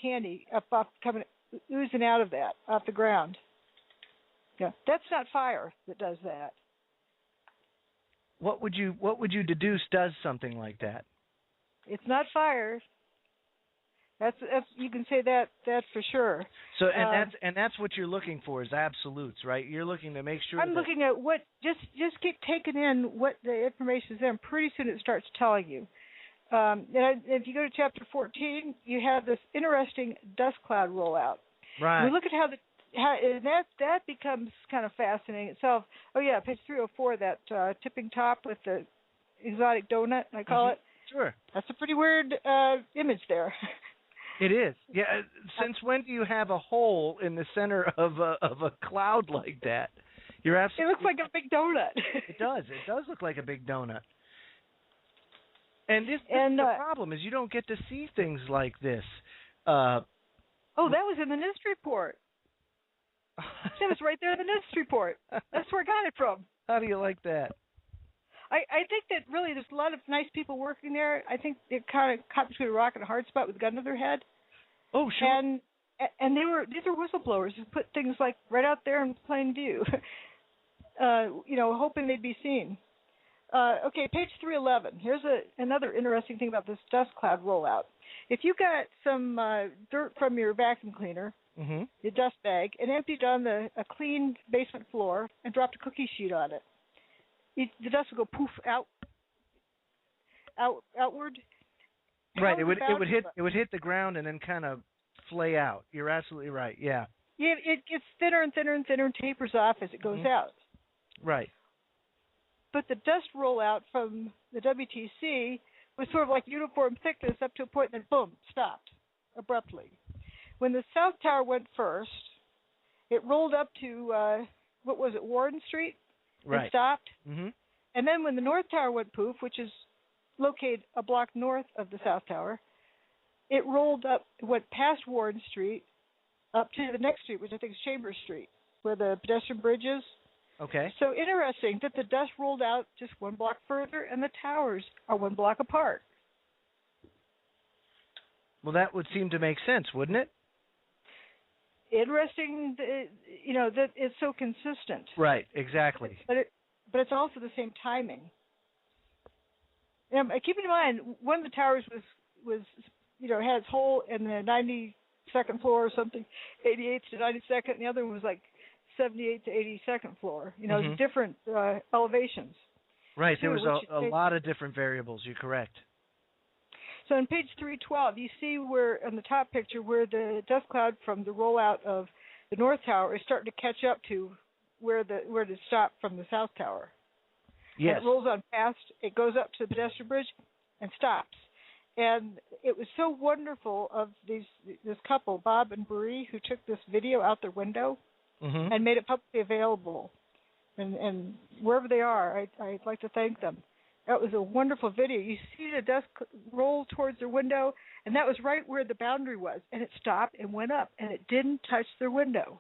candy oozing out of that, off the ground. Yeah, that's not fire that does that. What would you deduce does something like that? It's not fire. That's you can say that for sure. So that's what you're looking for is absolutes, right? You're looking to make sure. I'm looking at what just keep taking in what the information is there, and pretty soon it starts telling you. And if you go to chapter 14, you have this interesting dust cloud rollout. Right. We look at how that becomes kind of fascinating itself. Oh yeah, page 304, that tipping top with the exotic donut, I call it. Sure. That's a pretty weird image there. It is. Yeah. Since when do you have a hole in the center of a cloud like that? You're absolutely. It looks like a big donut. It does. It does look like a big donut. And the problem is you don't get to see things like this. That was in the NIST report. That was right there in the NIST report. That's where I got it from. How do you like that? I think that really there's a lot of nice people working there. I think it kind of caught between a rock and a hard spot with a gun to their head. Oh, sure. And these are whistleblowers who put things like right out there in plain view, hoping they'd be seen. Okay, page 311. Here's another interesting thing about this dust cloud rollout. If you got some dirt from your vacuum cleaner, your dust bag, and emptied on a clean basement floor and dropped a cookie sheet on it, the dust would go poof outward. Right. It would hit the ground and then kind of flay out. You're absolutely right. Yeah. Yeah. It gets thinner and thinner and thinner and tapers off as it goes out. Right. But the dust rollout from the WTC was sort of like uniform thickness up to a point, and then boom, stopped abruptly. When the South Tower went first, it rolled up to Warren Street. Right. And stopped. Mm-hmm. And then when the North Tower went poof, which is located a block north of the South Tower, it went past Warren Street up to the next street, which I think is Chambers Street, where the pedestrian bridge is. Okay. So interesting that the dust rolled out just one block further, and the towers are one block apart. Well, that would seem to make sense, wouldn't it? Interesting, that it's so consistent. Right, exactly. But it's also the same timing. Keep in mind, one of the towers was had its hole in the 92nd floor or something, 88th to 92nd, and the other one was like 78th to 82nd floor. It's different elevations. Right, there was a lot of different variables. You're correct. So on page 312, you see where, on the top picture, where the dust cloud from the rollout of the North Tower is starting to catch up to where it stopped from the South Tower. Yes. And it rolls on past, it goes up to the pedestrian bridge and stops. And it was so wonderful of this couple, Bob and Bree, who took this video out their window and made it publicly available. And wherever they are, I'd like to thank them. That was a wonderful video. You see the dust roll towards their window, and that was right where the boundary was. And it stopped and went up, and it didn't touch their window.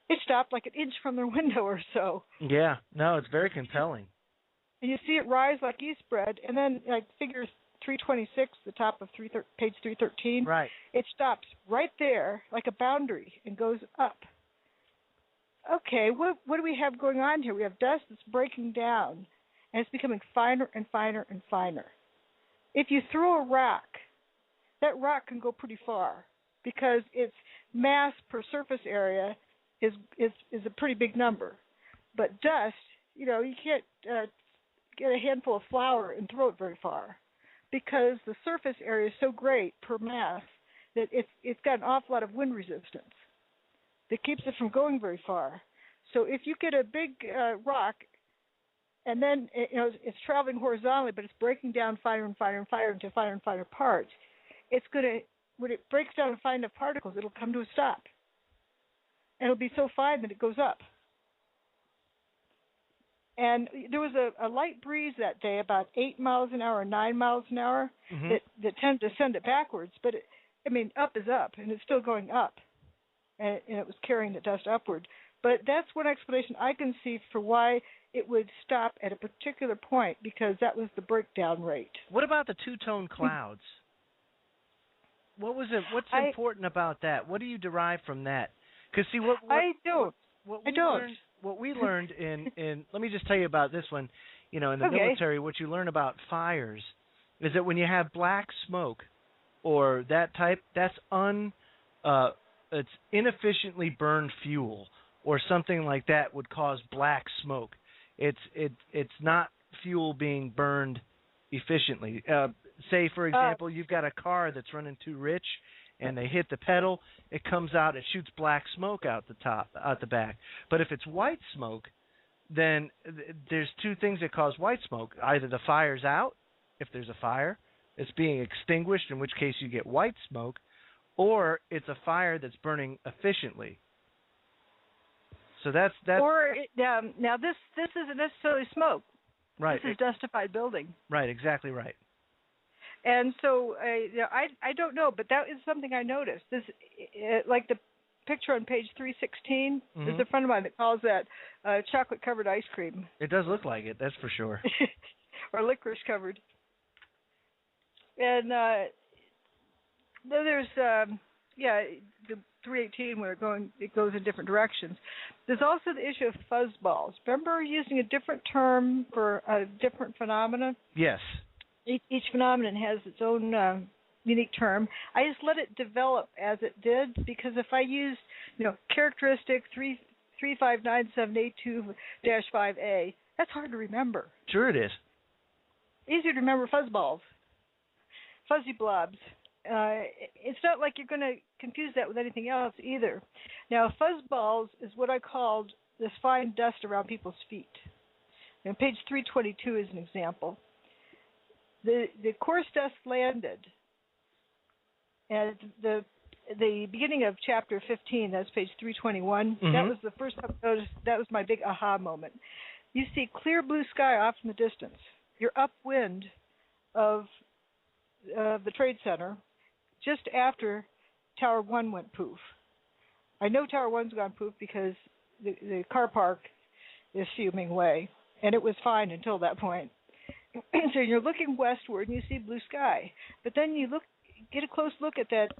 It stopped like an inch from their window or so. Yeah. No, it's very compelling. And you see it rise like yeast bread, and then like figure 326, the top of page 313. Right. It stops right there like a boundary and goes up. Okay, what do we have going on here? We have dust that's breaking down, and it's becoming finer and finer and finer. If you throw a rock, that rock can go pretty far because its mass per surface area is a pretty big number. But dust, you can't get a handful of flour and throw it very far because the surface area is so great per mass that it's got an awful lot of wind resistance that keeps it from going very far. So if you get a big rock, and then it's traveling horizontally, but it's breaking down finer and finer and finer into finer and finer parts, when it breaks down in fine enough particles, it'll come to a stop. And it'll be so fine that it goes up. And there was a light breeze that day, about 8 miles an hour or 9 miles an hour, that tended to send it backwards. But up is up, and it's still going up. And it was carrying the dust upward. But that's one explanation I can see for why it would stop at a particular point, because that was the breakdown rate. What about the two-tone clouds? What was it? What's important about that? What do you derive from that? Because see, I don't. What we learned in let me just tell you about this one. In the military, what you learn about fires is that when you have black smoke or that type, that's it's inefficiently burned fuel or something like that would cause black smoke. It's not fuel being burned efficiently. Say, for example, you've got a car that's running too rich, and they hit the pedal, it comes out, it shoots black smoke out the back. But if it's white smoke, then there's two things that cause white smoke. Either the fire's out, if there's a fire, it's being extinguished, in which case you get white smoke, or it's a fire that's burning efficiently. So that's. Or now this isn't necessarily smoke. Right. This is dustified building. Right. Exactly right. And so I don't know, but that is something I noticed. This like the picture on page 316. There's a friend of mine that calls that chocolate covered ice cream. It does look like it. That's for sure. Or licorice covered. And then there's the 318 where it goes in different directions. There's also the issue of fuzzballs. Remember using a different term for a different phenomenon? Yes. Each phenomenon has its own unique term. I just let it develop as it did, because if I used, characteristic 359782-5A, that's hard to remember. Sure it is. Easier to remember fuzzballs, fuzzy blobs. It's not like you're going to confuse that with anything else either. Now, fuzzballs is what I called this fine dust around people's feet. And page 322 is an example. The coarse dust landed at the beginning of chapter 15. That's page 321. That was the first time I noticed. That was my big aha moment. You see clear blue sky off in the distance. You're upwind of the Trade Center just after Tower 1 went poof. I know Tower 1's gone poof because the car park is fuming away, and it was fine until that point. So you're looking westward and you see blue sky, but then you get a close look at that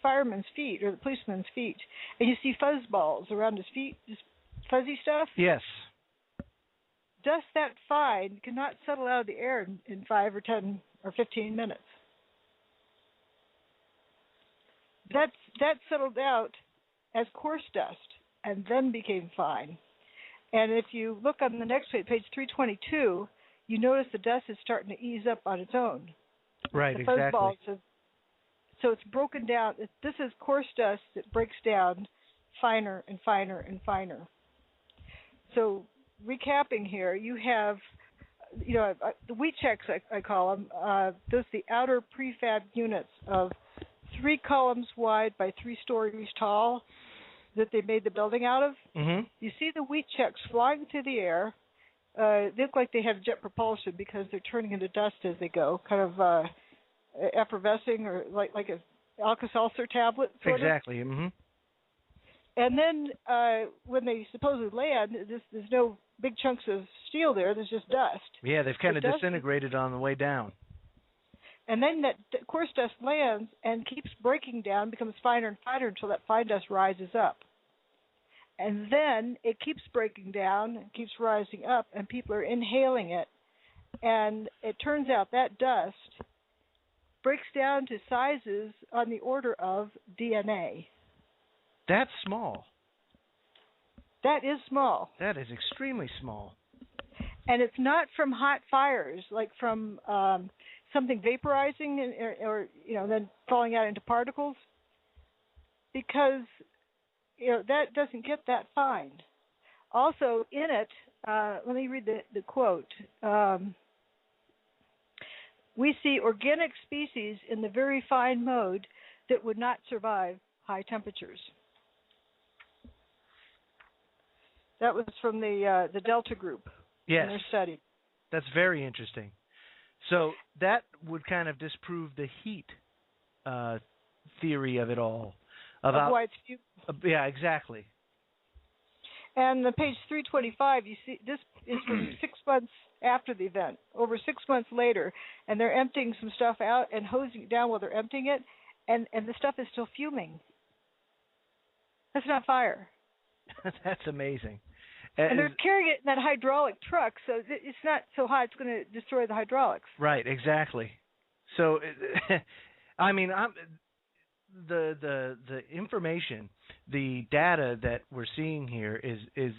fireman's feet or the policeman's feet, and you see fuzz balls around his feet, just fuzzy stuff. Yes. Dust that fine cannot settle out of the air in 5 or 10 or 15 minutes. That settled out as coarse dust and then became fine. And if you look on the next page, page 322, you notice the dust is starting to ease up on its own. Right, the exactly. Fuzz balls so it's broken down. This is coarse dust that breaks down finer and finer and finer. So recapping here, you have, the wheat checks, I call them, those are the outer prefab units of 3 columns wide by 3 stories tall that they made the building out of. You see the wheat checks flying through the air. They look like they have jet propulsion because they're turning into dust as they go, kind of effervescing, or like an Alka-Seltzer tablet, sort exactly. of. And then when they supposedly land, there's no big chunks of steel there. There's just dust. Yeah, they've kind of disintegrated on the way down. And then that coarse dust lands and keeps breaking down, becomes finer and finer until that fine dust rises up. And then it keeps breaking down, and keeps rising up, and people are inhaling it. And it turns out that dust breaks down to sizes on the order of DNA. That's small. That is small. That is extremely small. And it's not from hot fires, like from something vaporizing or then falling out into particles, because that doesn't get that fine. Also in it, let me read the quote. We see organic species in the very fine mode that would not survive high temperatures. That was from the Delta group. Yes. In their study. That's very interesting. So that would kind of disprove the heat theory of it all. About, of why it's few. Yeah, exactly. And the page 325, you see, this is from 6 months after the event, over 6 months later, and they're emptying some stuff out and hosing it down while they're emptying it, and the stuff is still fuming. That's not fire. That's amazing. And they're carrying it in that hydraulic truck, so it's not so hot it's going to destroy the hydraulics. Right, exactly. So, I mean, the information, the data that we're seeing here is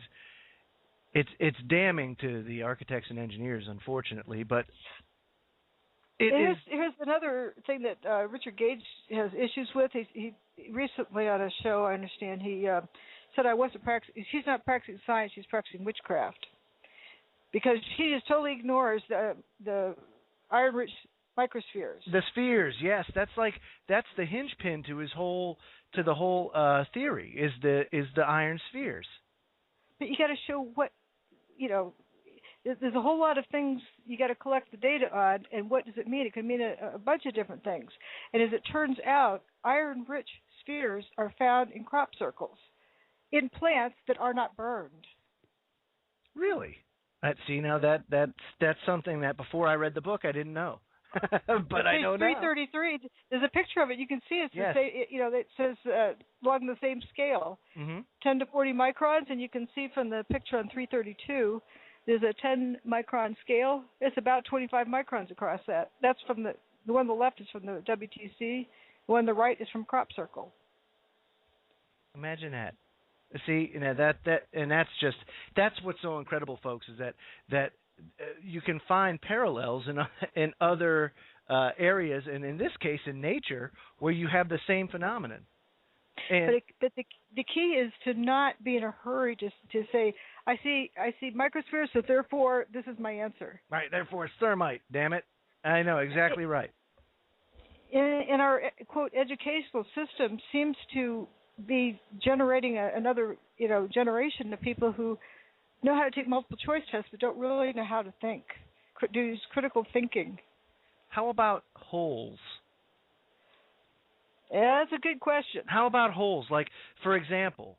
it's damning to the architects and engineers, unfortunately, but here's another thing that Richard Gage has issues with. He recently on a show, I understand, he said she's not practicing science, she's practicing witchcraft, because she just totally ignores the iron-rich microspheres. The spheres, yes, that's the hinge pin to the whole theory is the iron spheres. But you got to show what, there's a whole lot of things you got to collect the data on, and what does it mean? It can mean a bunch of different things. And as it turns out, iron-rich spheres are found in crop circles, in plants that are not burned. Really? That's something that before I read the book I didn't know. But I know now. 333. There's a picture of it. You can see it. Yes. It says along the same scale, 10 to 40 microns, and you can see from the picture on 332, there's a 10 micron scale. It's about 25 microns across that. That's from the one on the left is from the WTC. The one on the right is from crop circle. Imagine that. See, that's what's so incredible, folks, is that you can find parallels in other areas, and in this case, in nature, where you have the same phenomenon. But the key is to not be in a hurry to say, I see microspheres, so therefore this is my answer. Right, therefore it's thermite. Damn it, I know exactly right. In our quote educational system seems to be generating another generation of people who know how to take multiple choice tests but don't really know how to think, do critical thinking. How about holes? Yeah, that's a good question. How about holes? Like, for example,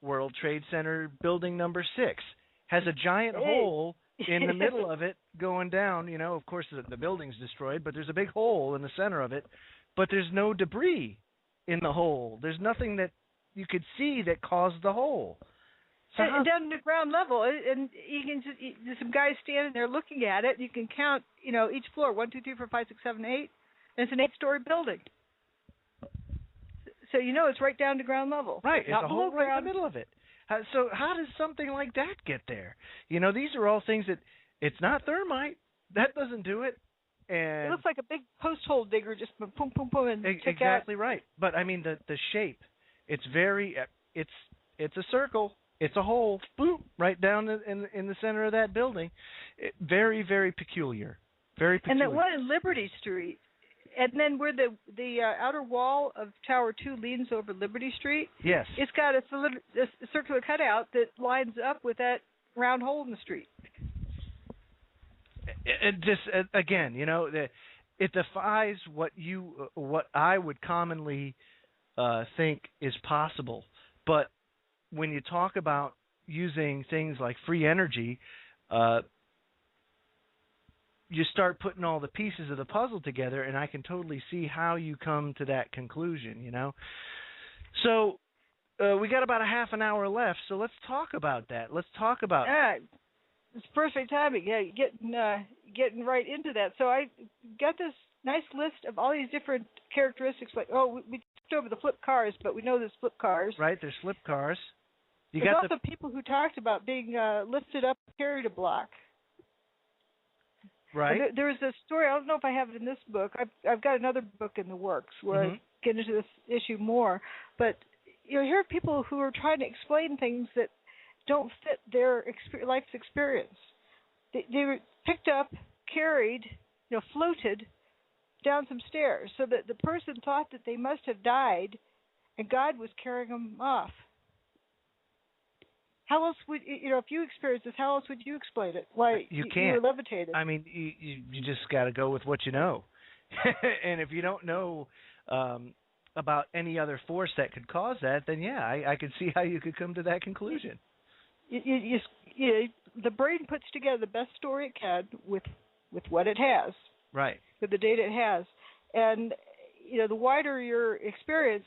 World Trade Center building number 6 has a giant hole in the middle of it going down. Of course, the building's destroyed, but there's a big hole in the center of it. But there's no debris in the hole. There's nothing that you could see that caused the hole. So down to ground level, and you can there's some guys standing there looking at it. You can count, each floor 1, 2, 3, 4, 5, 6, 7, 8, and it's an 8-story building. So it's right down to ground level. Right, it's not a below hole right ground. in the middle of it. So how does something like that get there? These are all things that it's not thermite. That doesn't do it. And it looks like a big post hole digger, just boom, boom, boom, and exactly right. But I mean the shape. It's it's a circle. It's a hole, boom, right down in the center of that building. Very, very peculiar. Very peculiar. And that one in Liberty Street, and then where the outer wall of Tower 2 leans over Liberty Street. Yes. It's got a circular cutout that lines up with that round hole in the street. It just again, it defies what I would commonly think is possible. But when you talk about using things like free energy, you start putting all the pieces of the puzzle together, and I can totally see how you come to that conclusion. So we got about a half an hour left, so let's talk about that. Let's talk about. It's perfect timing. Yeah, getting right into that. So I got this nice list of all these different characteristics. Like, we skipped over the flip cars, but we know there's flip cars. Right, there's flip cars. There's also people who talked about being lifted up, carried a block. Right. There was a story. I don't know if I have it in this book. I've got another book in the works where I get into this issue more. But here are people who are trying to explain things that don't fit their life's experience. They were picked up, carried, floated down some stairs, so that the person thought that they must have died, and God was carrying them off. How else would if you experienced this? How else would you explain it? Why you can't. You were levitated. I mean, you just got to go with what you know, and if you don't know about any other force that could cause that, then I could see how you could come to that conclusion. The brain puts together the best story it can with what it has. Right. With the data it has, and the wider your experience,